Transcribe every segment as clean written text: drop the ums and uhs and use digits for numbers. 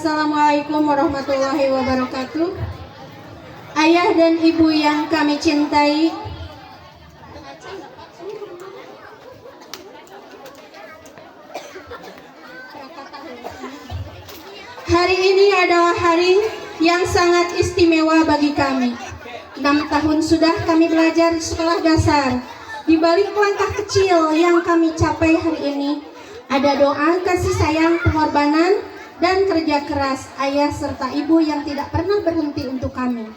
Assalamualaikum warahmatullahi wabarakatuh. Ayah dan ibu yang kami cintai, hari ini adalah hari yang sangat istimewa bagi kami. 6 tahun sudah kami belajar di sekolah dasar. Di balik langkah kecil yang kami capai hari ini, ada doa kasih sayang, pengorbanan, dan kerja keras ayah serta ibu yang tidak pernah berhenti untuk kami.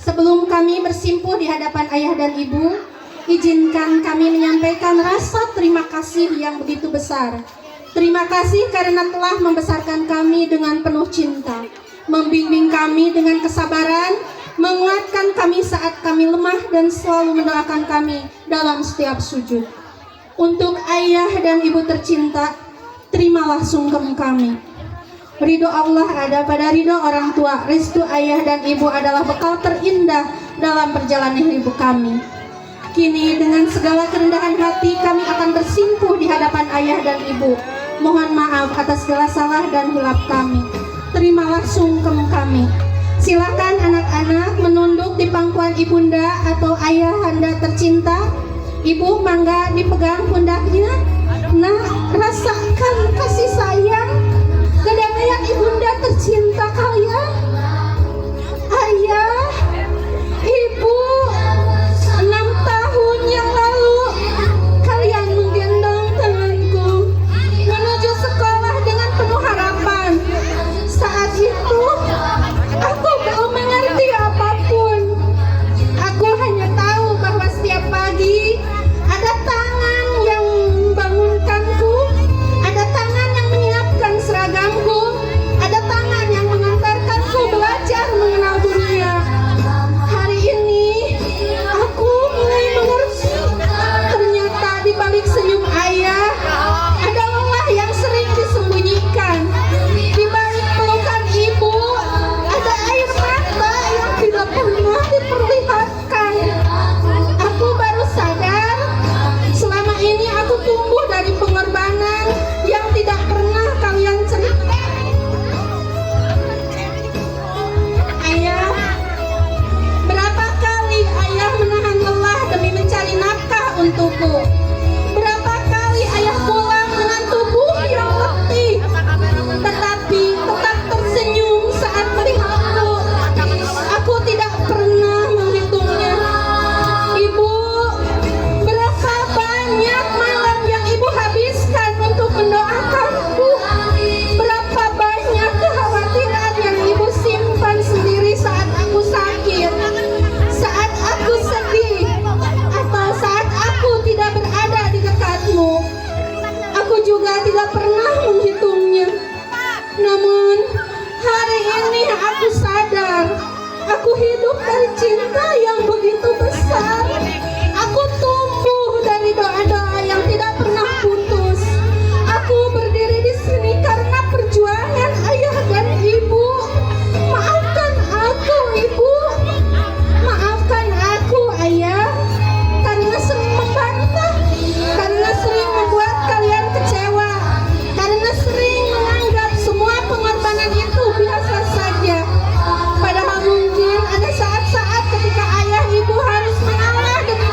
Sebelum kami bersimpuh di hadapan ayah dan ibu, izinkan kami menyampaikan rasa terima kasih yang begitu besar. Terima kasih karena telah membesarkan kami dengan penuh cinta, membimbing kami dengan kesabaran, menguatkan kami saat kami lemah, dan selalu mendoakan kami dalam setiap sujud. Untuk ayah dan ibu tercinta, terimalah sungkem kami. Ridho Allah ada pada ridho orang tua. Restu ayah dan ibu adalah bekal terindah dalam perjalanan hidup kami. Kini dengan segala kerendahan hati kami akan bersimpuh di hadapan ayah dan ibu. Mohon maaf atas segala salah dan hilaf kami. Terimalah sungkem kami. Silakan anak-anak menunduk di pangkuan ibunda atau ayah anda tercinta. Ibu mangga dipegang pundaknya. Nah, rasakan kasih sayang, kedamaian ibunda tercinta kalian. Ayah, ibu, 6 tahun yang lalu kalian menggendong tanganku menuju sekolah dengan penuh harapan. Saat itu aku belum mengerti apapun. Aku hanya tahu bahwa setiap pagi ada tangan yang membangunkanku, ada tangan yang menyiapkan seragamku, ada tangan yang mengantarkanku belajar mengenal dunia. Hari ini aku mulai mengerti, ternyata di balik senyum ayah ada lelah yang sering disembunyikan. Di balik pelukan ibu ada air mata yang tidak pernah diperlihatkan. Aku baru sadar selama ini aku tumbuh dari pengorbanan yang tidak pernah kalian ceritakan. Ayah, berapa kali ayah menahan lelah demi mencari nafkah untukku? Berapa kali ayah pulang dengan tubuh yang letih, tetapi tetap tersenyum saat melihatku. Aku tidak pernah menghitungnya. Ibu, berapa banyak malam yang ibu habiskan untuk mendoakanku? Berapa banyak kekhawatiran yang ibu simpan sendiri saat aku sakit, saat aku sedih, atau saat aku tidak berada di dekatmu. Aku juga tidak pernah menghitungnya. Namun hari ini aku sadar, aku hidup dari cinta yang begitu besar. Aku tumbuh dari doa-doa yang tidak pernah putus. Aku berdiri di sini karena perjuangan ayah dan ibu. Maafkan aku, ibu. Maafkan aku, ayah, karena sering membantah, karena sering membuat kalian kecewa, karena sering menganggap semua pengorbanan itu biasa saja. Padahal mungkin ada saat-saat ketika ayah ibu harus mengalah demi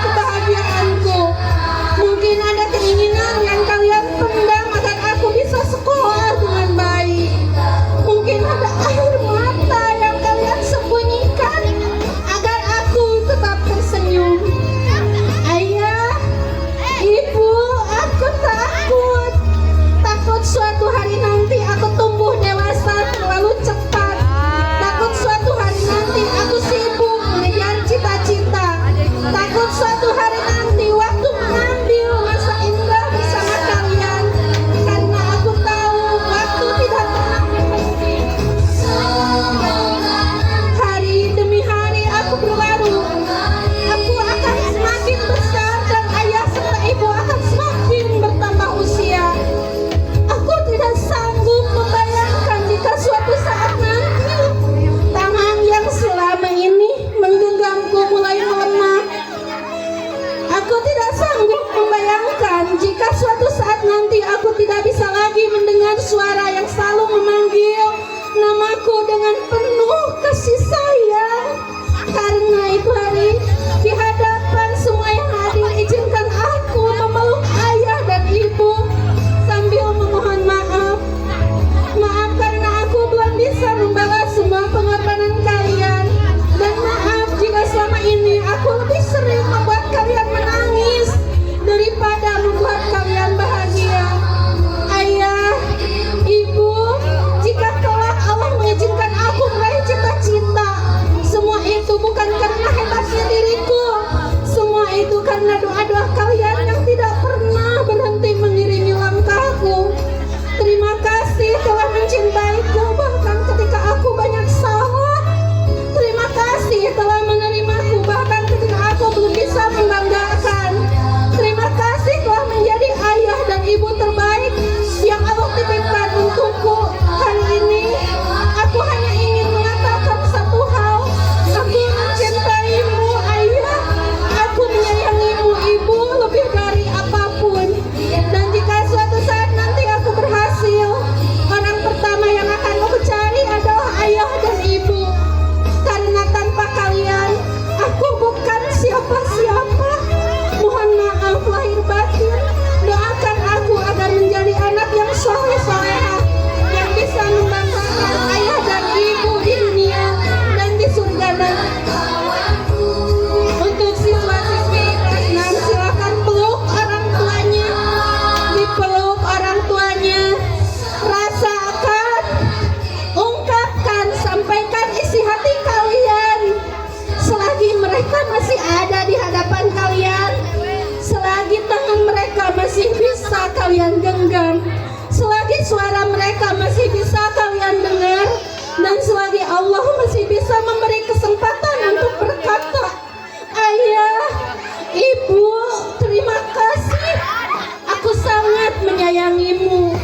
menyayangimu.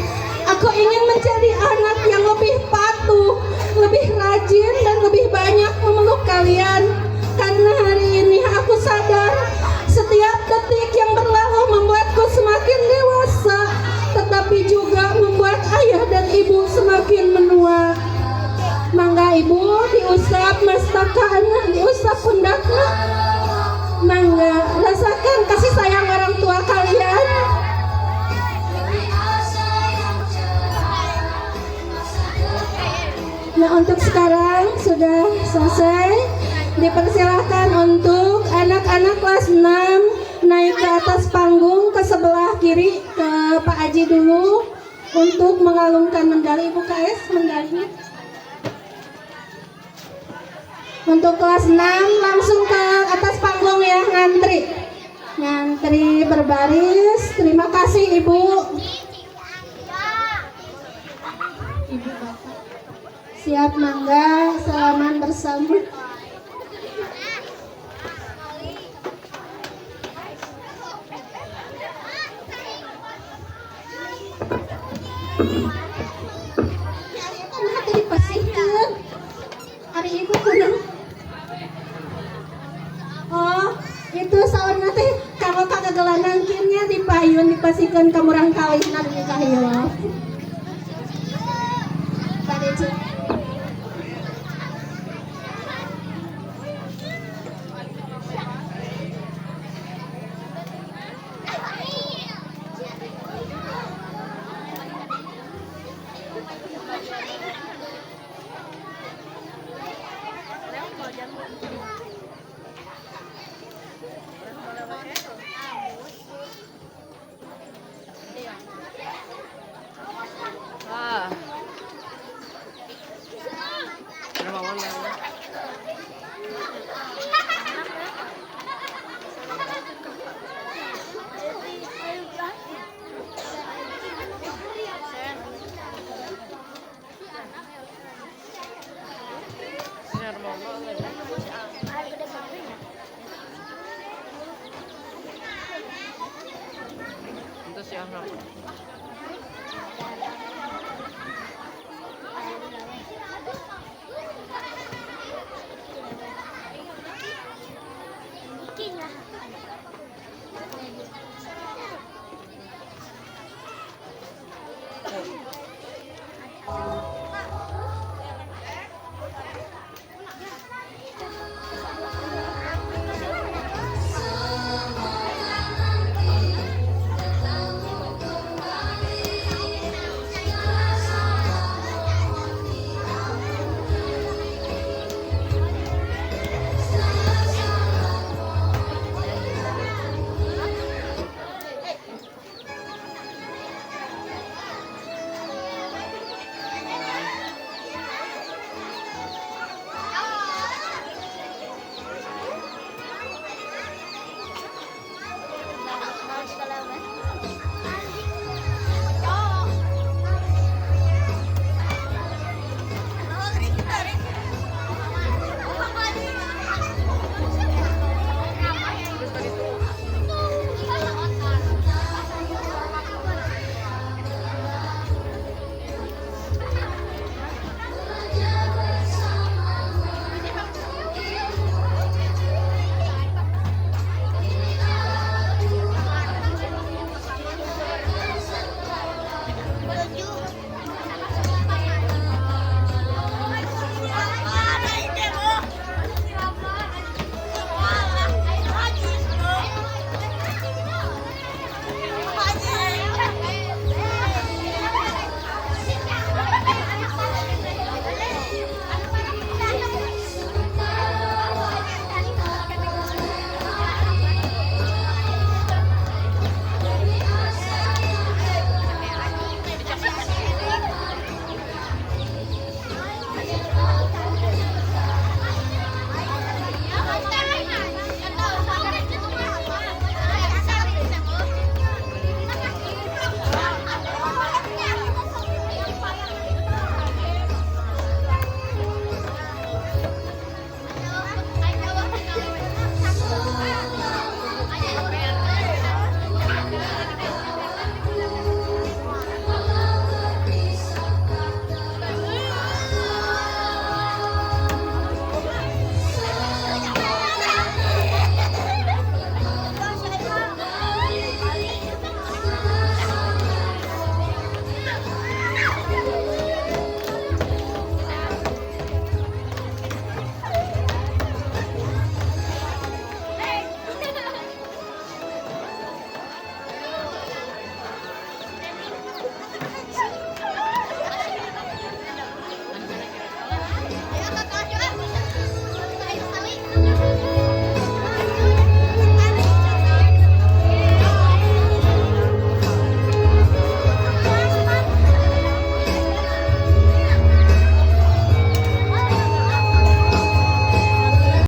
Aku ingin menjadi anak yang lebih patuh, lebih rajin, dan lebih banyak memeluk kalian. Karena hari ini aku sadar setiap detik yang berlalu membuatku semakin dewasa, tetapi juga membuat ayah dan ibu semakin menua. Mangga ibu diusap mastakana, diusap pundakna. Mangga rasakan kasih sayang orang tua kalian. Nah, untuk sekarang sudah selesai. Dipersilahkan untuk anak-anak kelas 6 naik ke atas panggung ke sebelah kiri ke Pak Aji dulu untuk mengalungkan medali. Ibu KS medalinya. Untuk kelas 6 langsung ke atas panggung ya, ngantri berbaris. Terima kasih Ibu. Ibu Bapak. Siap, mangga salaman bersama. Hari dipasihkan. Hari ibu kunang. Oh, itu saurna teh kalau kagak gelanang kinnya dipayun dipasihkan ka murang kawin ari kahila. Tadi cik. Itu siapa?